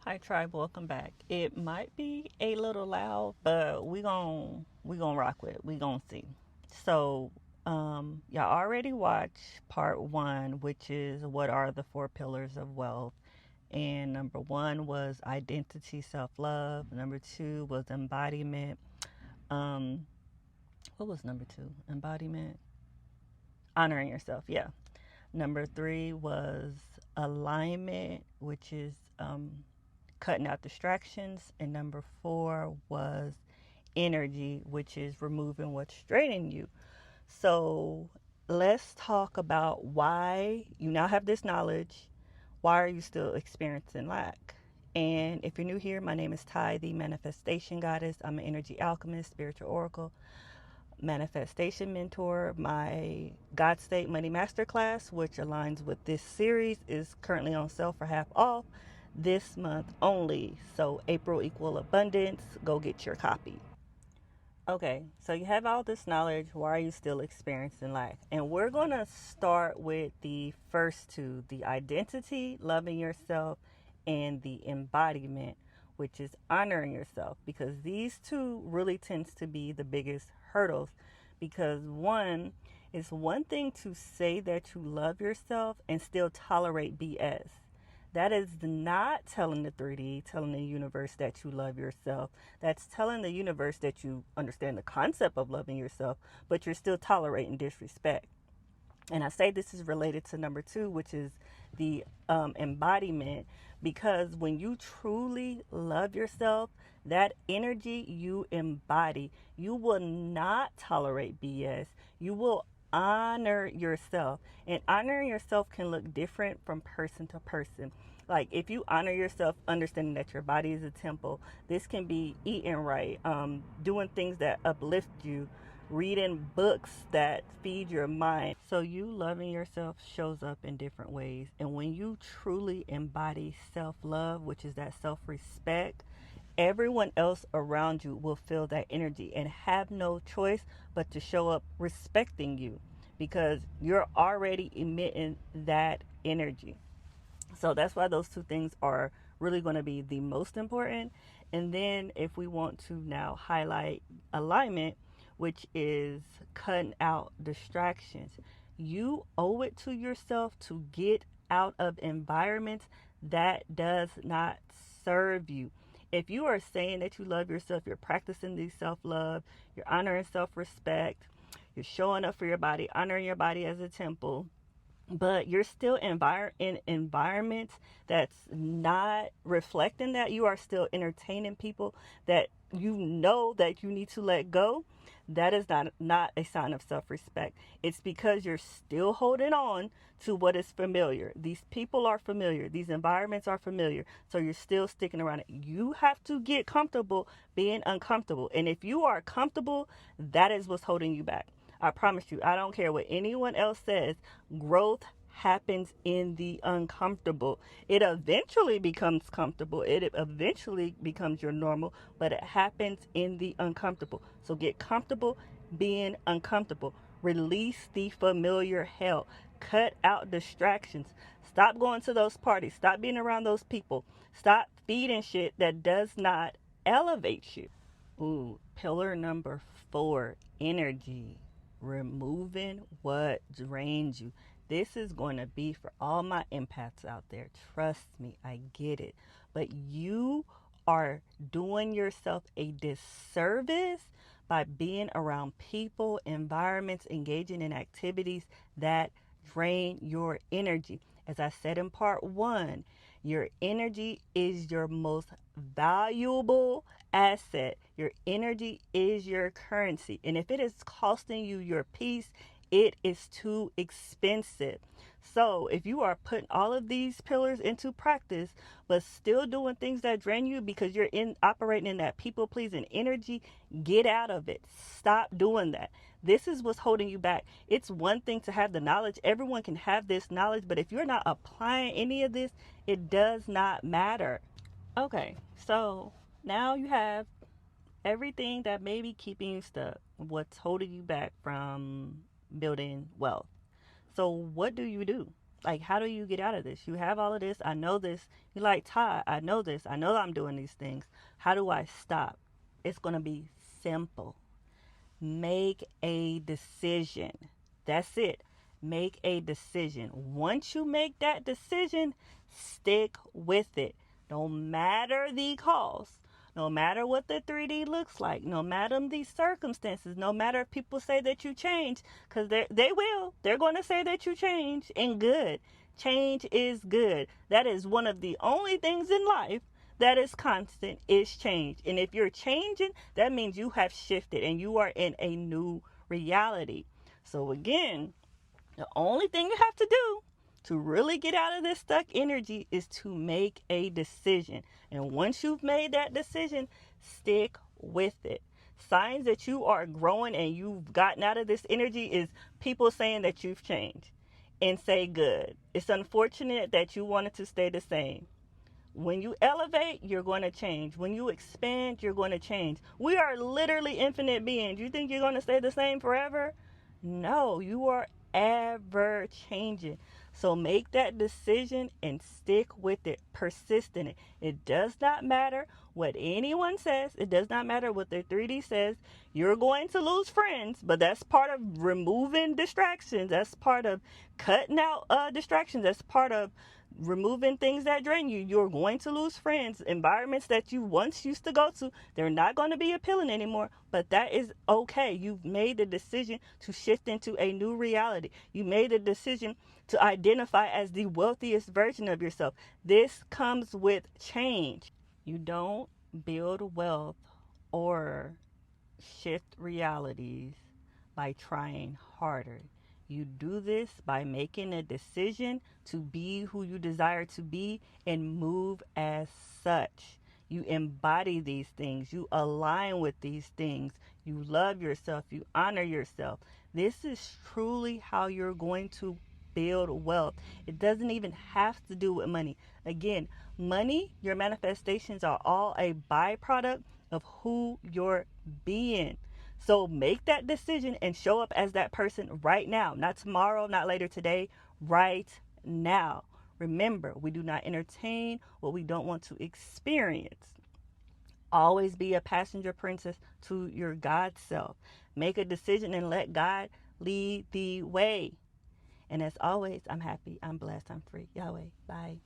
Hi tribe, welcome back. It might be a little loud, but we gonna rock with it. We gonna see. So, y'all already watched part one, which is what are the four pillars of wealth. And number one was identity, self love. Number two was embodiment. Um, what was number two? Embodiment, honoring yourself. Yeah. Number three was alignment, which is cutting out distractions. And number four was energy, which is removing what's draining you. So let's talk about why you now have this knowledge. Why are you still experiencing lack? And if you're new here, my name is Ty, the manifestation goddess. I'm an energy alchemist, spiritual oracle, manifestation mentor. My God State Money Masterclass, which aligns with this series, is currently on sale for half off this month only. So April equal abundance. Go get your copy. Okay, so you have all this knowledge. Why are you still experiencing lack? And we're going to start with the first two, the identity, loving yourself, and the embodiment, which is honoring yourself, because these two really tends to be the biggest hurdles. Because one, it's one thing to say that you love yourself and still tolerate BS. That is not telling the 3D, telling the universe that you love yourself. That's telling the universe that you understand the concept of loving yourself, but you're still tolerating disrespect. And I say this is related to number two, which is the embodiment, because when you truly love yourself, that energy you embody, you will not tolerate BS. You will honor yourself. And honoring yourself can look different from person to person. Like if you honor yourself, understanding that your body is a temple, this can be eating right, doing things that uplift you, reading books that feed your mind. So you loving yourself shows up in different ways. And when you truly embody self-love, which is that self-respect, everyone else around you will feel that energy and have no choice but to show up respecting you, because you're already emitting that energy. So that's why those two things are really going to be the most important. And then if we want to now highlight alignment, which is cutting out distractions, you owe it to yourself to get out of environments that does not serve you. If you are saying that you love yourself, you're practicing the self-love, you're honoring self-respect, you're showing up for your body, honoring your body as a temple, but you're still in environments that's not reflecting that, you are still entertaining people that you know that you need to let go, that is not a sign of self-respect. It's because you're still holding on to what is familiar. These people are familiar, these environments are familiar, so you're still sticking around it. You have to get comfortable being uncomfortable, and if you are comfortable, that is what's holding you back. I promise you, I don't care what anyone else says. Growth happens in the uncomfortable. It eventually becomes comfortable. It eventually becomes your normal, but it happens in the uncomfortable. So get comfortable being uncomfortable. Release the familiar hell. Cut out distractions. Stop going to those parties. Stop being around those people. Stop feeding shit that does not elevate you. Ooh, pillar number four, energy. Removing what drains you. This is going to be for all my empaths out there. Trust me, I get it. But you are doing yourself a disservice by being around people, environments, engaging in activities that drain your energy. As I said in part one, your energy is your most valuable asset. Your energy is your currency. And if it is costing you your peace, it is too expensive. So if you are putting all of these pillars into practice, but still doing things that drain you because you're in operating in that people pleasing energy, get out of it. Stop doing that. This is what's holding you back. It's one thing to have the knowledge. Everyone can have this knowledge, but if you're not applying any of this, it does not matter. Okay, so now you have everything that may be keeping you stuck, what's holding you back from building wealth. So what do? Like, how do you get out of this? You have all of this. I know this. You like, Todd, I know this. I know I'm doing these things. How do I stop? It's going to be simple. Make a decision. That's it. Make a decision. Once you make that decision, stick with it. No matter the cost, no matter what the 3D looks like, no matter the circumstances, no matter if people say that you change, because they will. They're going to say that you change, and good. Change is good. That is one of the only things in life that is constant, is change. And if you're changing, that means you have shifted and you are in a new reality. So again, the only thing you have to do to really get out of this stuck energy is to make a decision. And once you've made that decision, stick with it. Signs that you are growing and you've gotten out of this energy is people saying that you've changed, and say good. It's unfortunate that you wanted to stay the same. When you elevate, you're going to change. When you expand, you're going to change. We are literally infinite beings. You think you're going to stay the same forever? No, you are ever changing. So make that decision and stick with it. Persist in it. It does not matter what anyone says. It does not matter what the 3D says. You're going to lose friends, but that's part of removing distractions. That's part of cutting out distractions. That's part of removing things that drain you. You're going to lose friends. Environments that you once used to go to, they're not going to be appealing anymore, but that is okay. You've made the decision to shift into a new reality. You made the decision to identify as the wealthiest version of yourself. This comes with change. You don't build wealth or shift realities by trying harder. You do this by making a decision to be who you desire to be and move as such. You embody these things. You align with these things. You love yourself. You honor yourself. This is truly how you're going to build wealth. It doesn't even have to do with money. Again, money, your manifestations are all a byproduct of who you're being. So make that decision and show up as that person right now. Not tomorrow, not later today, right now. Remember, we do not entertain what we don't want to experience. Always be a passenger princess to your God self. Make a decision and let God lead the way. And as always, I'm happy, I'm blessed, I'm free. Yahweh, bye.